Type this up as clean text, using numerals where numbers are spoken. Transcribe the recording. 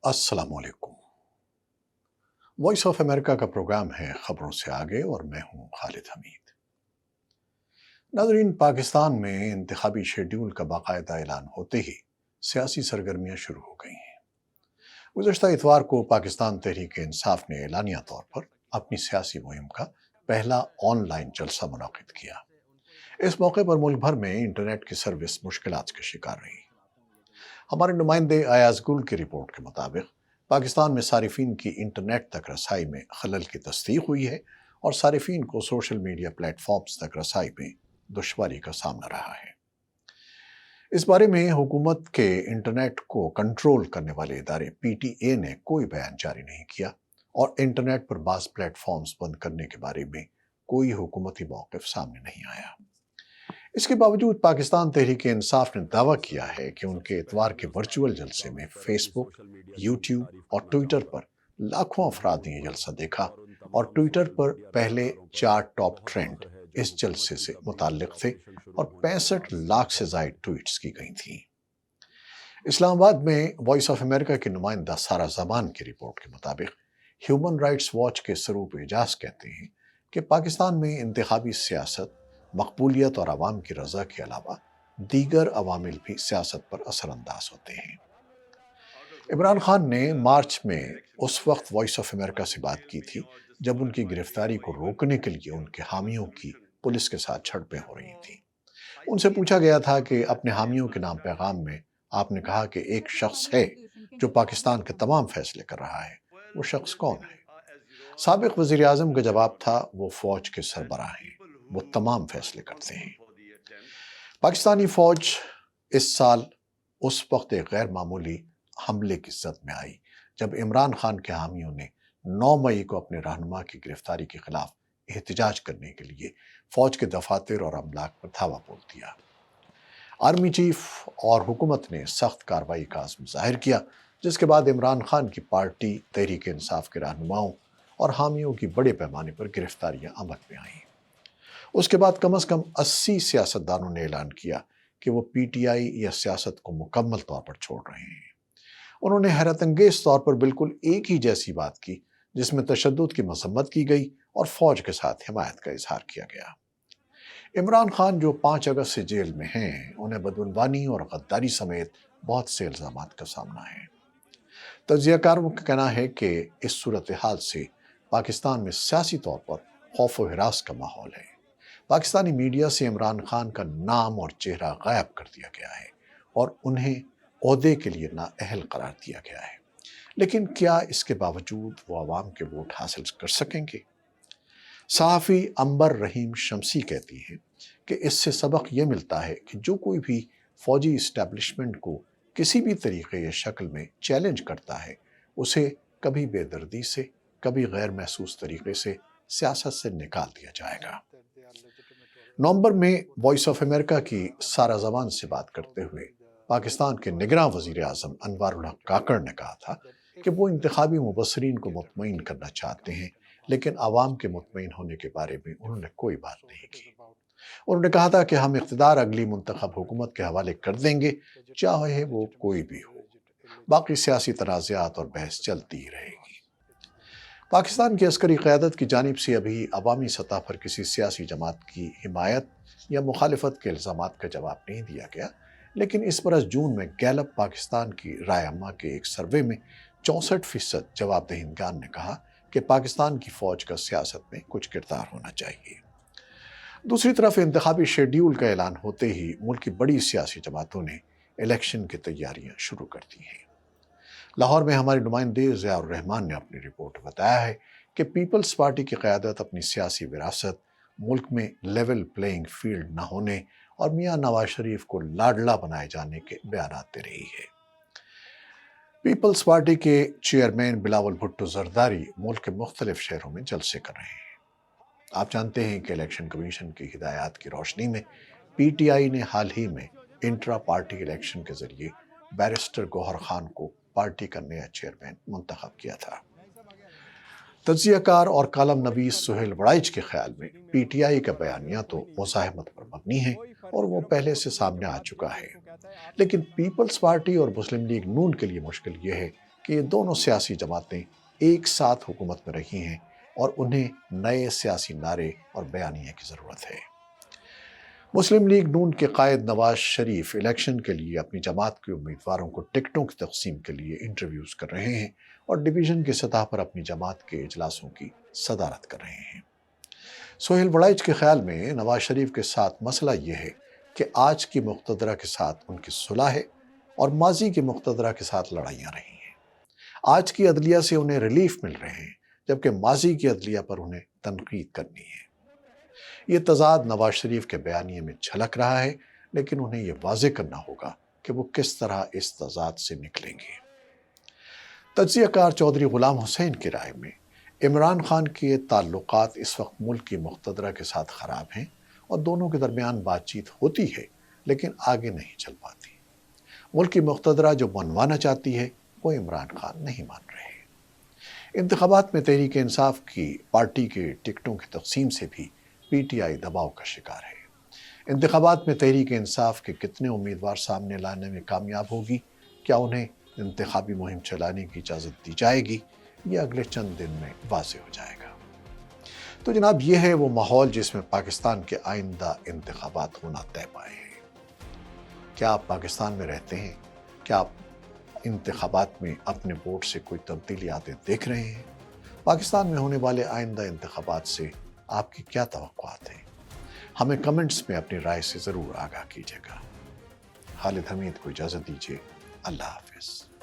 अस्सलाम वालेकुम। Voice of America का प्रोग्राम है खबरों से आगे और मैं हूं खालिद हमीद। नाज़रीन, पाकिस्तान में इंतखाबी शेड्यूल का बाकायदा ऐलान होते ही सियासी सरगर्मियां शुरू हो गई हैं। गुज़श्ता इतवार को पाकिस्तान तहरीक इंसाफ ने एलानिया तौर पर अपनी सियासी मुहिम का पहला ऑनलाइन जलसा मुनाकिद किया। इस मौके पर मुल्क भर में इंटरनेट की सर्विस मुश्किलात का शिकार रही। हमारे नुमाइंदे अयाज गुल की रिपोर्ट के मुताबिक पाकिस्तान में सारिफिन की इंटरनेट तक रसाई में खलल की तस्दीक हुई है और सारिफिन को सोशल मीडिया प्लेटफॉर्म्स तक रसाई में दुश्वारी का सामना रहा है। इस बारे में हुकूमत के इंटरनेट को कंट्रोल करने वाले इदारे PTA ने कोई बयान जारी नहीं किया और इंटरनेट पर बाज़ प्लेटफॉर्म्स बंद करने के बारे में कोई हुकूमती मौक़िफ़ सामने नहीं आया। इसके बावजूद पाकिस्तान तहरीक इंसाफ ने दावा किया है कि उनके इतवार के वर्चुअल जलसे में फेसबुक, यूट्यूब और ट्विटर पर लाखों अफराद ने यह जलसा देखा और ट्विटर पर पहले 4 टॉप ट्रेंड इस जलसे से मुताल्लिक थे और 65 लाख से ज़ायद ट्वीट्स की गई थी। इस्लामाबाद में वॉइस ऑफ अमेरिका के नुमाइंदा सारा जमान की रिपोर्ट के मुताबिक ह्यूमन राइट्स वॉच के सरूप एजाज कहते हैं कि पाकिस्तान में इंतखाबी सियासत, मकबूलियत और आवाम की रजा के अलावा दीगर अवामिल भी सियासत पर असरअंदाज होते हैं। इमरान खान ने मार्च में उस वक्त वॉइस ऑफ अमेरिका से बात की थी जब उनकी गिरफ्तारी को रोकने के लिए उनके हामियों की पुलिस के साथ झड़पें हो रही थी। उनसे पूछा गया था कि अपने हामियों के नाम पैगाम में आपने कहा कि एक शख्स है जो पाकिस्तान के तमाम फैसले कर रहा है, वो शख्स कौन है? साबिक वज़ीर आज़म का जवाब था, वो फौज के सरबराह हैं, वो तमाम फैसले करते हैं। पाकिस्तानी फौज इस साल उस वक्त एक गैर मामूली हमले की जद में आई जब इमरान खान के हामियों ने 9 मई को अपने रहनुमा की गिरफ्तारी के खिलाफ एहतजाज करने के लिए फौज के दफातर और अमलाक पर धावा बोल दिया। आर्मी चीफ और हुकूमत ने सख्त कार्रवाई का अज़्म ज़ाहिर किया, जिसके बाद इमरान खान की पार्टी तहरीक इंसाफ के रहनुमाओं और हामियों की बड़े पैमाने पर गिरफ्तारियां अमल में आईं। उसके बाद कम से कम 80 सियासतदानों ने ऐलान किया कि वो PTI या सियासत को मुकम्मल तौर पर छोड़ रहे हैं। उन्होंने हैरत अंगेज तौर पर बिल्कुल एक ही जैसी बात की जिसमें तशद्दुद की मसम्मत की गई और फौज के साथ हिमायत का इजहार किया गया। इमरान खान जो 5 अगस्त से जेल में हैं, उन्हें बदउनवानी और गद्दारी समेत बहुत से इल्जामात का सामना है। तज्जियाकारों का कहना है कि इस सूरत हाल से पाकिस्तान में सियासी तौर पर खौफ व हिरास का माहौल है। पाकिस्तानी मीडिया से इमरान खान का नाम और चेहरा गायब कर दिया गया है और उन्हें ओहदे के लिए नाअहल करार दिया गया है। लेकिन क्या इसके बावजूद वो आवाम के वोट हासिल कर सकेंगे? सहाफ़ी अंबर रहीम शमसी कहती हैं कि इससे सबक ये मिलता है कि जो कोई भी फौजी इस्टेब्लिशमेंट को किसी भी तरीके या शक्ल में चैलेंज करता है, उसे कभी बेदर्दी से, कभी गैर महसूस तरीके से सियासत से निकाल दिया जाएगा। नवंबर में वॉइस ऑफ अमेरिका की सारा जमान से बात करते हुए पाकिस्तान के निगरां वज़ीर आज़म अनवारुल हक काकड़ ने कहा था कि वो इंतखाबी मुबस्सरीन को मुतमईन करना चाहते हैं, लेकिन आवाम के मुतमईन होने के बारे में उन्होंने कोई बात नहीं की। उन्होंने कहा था कि हम इख्तिदार अगली मुंतखब हुकूमत के हवाले कर देंगे, चाहे वो कोई भी हो। बाकी सियासी तनाज़ात और बहस चलती ही रहेगी। पाकिस्तान की अस्करी क़यादत की जानिब से अभी अवामी सतह पर किसी सियासी जमात की हिमायत या मुखालिफत के इल्ज़ामात का जवाब नहीं दिया गया, लेकिन इस बरस जून में गैलप पाकिस्तान की राय अम्मा के एक सर्वे में 64% जवाब दहिंदगान ने कहा कि पाकिस्तान की फ़ौज का सियासत में कुछ किरदार होना चाहिए। दूसरी तरफ इंतखाबी शेड्यूल का ऐलान होते ही मुल्क की बड़ी सियासी जमातों ने इलेक्शन की तैयारियां शुरू कर दी हैं। लाहौर में हमारे नुमाइंदे ज़ियाउर रहमान ने अपनी रिपोर्ट में बताया है कि पीपल्स पार्टी की क़यादत अपनी सियासी विरासत, मुल्क में लेवल प्लेइंग फील्ड न होने और मियाँ नवाज शरीफ को लाडला बनाए जाने के बयानात दे रही है। पीपल्स पार्टी के चेयरमैन बिलावल भुट्टो जरदारी मुल्क के मुख्तलिफ शहरों में जलसे कर रहे हैं। आप जानते हैं कि इलेक्शन कमीशन की हिदायत की रोशनी में PTI ने हाल ही में इंट्रा पार्टी इलेक्शन के जरिए बैरिस्टर गौहर खान को पार्टी का नया चेयरमैन मुंतखब किया था। तज्जियाकार और कालम नवीस सुहेल वड़ाइच के ख्याल में PTI का बयानिया तो मुज़ाहमत पर मबनी है और वो पहले से सामने आ चुका है, लेकिन पीपल्स पार्टी और मुस्लिम लीग नून के लिए मुश्किल ये है کہ یہ دونوں سیاسی جماعتیں ایک ساتھ حکومت میں رہی ہیں اور انہیں نئے سیاسی نعرے اور بیانیے کی ضرورت ہے۔ مسلم لیگ نون کے قائد نواز شریف الیکشن کے لیے اپنی جماعت کے امیدواروں کو ٹکٹوں کی تقسیم کے لیے انٹرویوز کر رہے ہیں اور ڈویژن کی سطح پر اپنی جماعت کے اجلاسوں کی صدارت کر رہے ہیں۔ سہیل وڑائچ کے خیال میں نواز شریف کے ساتھ مسئلہ یہ ہے کہ آج کی مقتدرہ کے ساتھ ان کی صلح ہے اور ماضی کی مقتدرہ کے ساتھ لڑائیاں رہی ہیں۔ آج کی عدلیہ سے انہیں ریلیف مل رہے ہیں جبکہ ماضی کی عدلیہ پر انہیں تنقید کرنی ہے۔ یہ تضاد نواز شریف کے بیانیے میں جھلک رہا ہے، لیکن انہیں یہ واضح کرنا ہوگا کہ وہ کس طرح اس تضاد سے نکلیں گے۔ تجزیہ کار چودھری غلام حسین کی رائے میں عمران خان کے تعلقات اس وقت ملک کی مقتدرہ کے ساتھ خراب ہیں اور دونوں کے درمیان بات چیت ہوتی ہے لیکن آگے نہیں چل پاتی۔ ملک کی مقتدرہ جو منوانا چاہتی ہے وہ عمران خان نہیں مان رہے۔ انتخابات میں تحریک انصاف کی پارٹی کے ٹکٹوں کی تقسیم سے بھی پی ٹی آئی دباؤ کا شکار ہے۔ انتخابات میں تحریک انصاف کے کتنے امیدوار سامنے لانے میں کامیاب ہوگی؟ کیا انہیں انتخابی مہم چلانے کی اجازت دی جائے گی؟ یہ اگلے چند دن میں واضح ہو جائے گا۔ تو جناب، یہ ہے وہ ماحول جس میں پاکستان کے آئندہ انتخابات ہونا طے پائے ہیں۔ کیا آپ پاکستان میں رہتے ہیں؟ کیا آپ انتخابات میں اپنے ووٹ سے کوئی تبدیلی آتے دیکھ رہے ہیں؟ پاکستان میں ہونے والے آئندہ انتخابات سے آپ کی کیا توقعات ہیں؟ ہمیں کمنٹس میں اپنی رائے سے ضرور آگاہ کیجیے گا۔ خالد حمید کو اجازت دیجیے۔ اللہ حافظ۔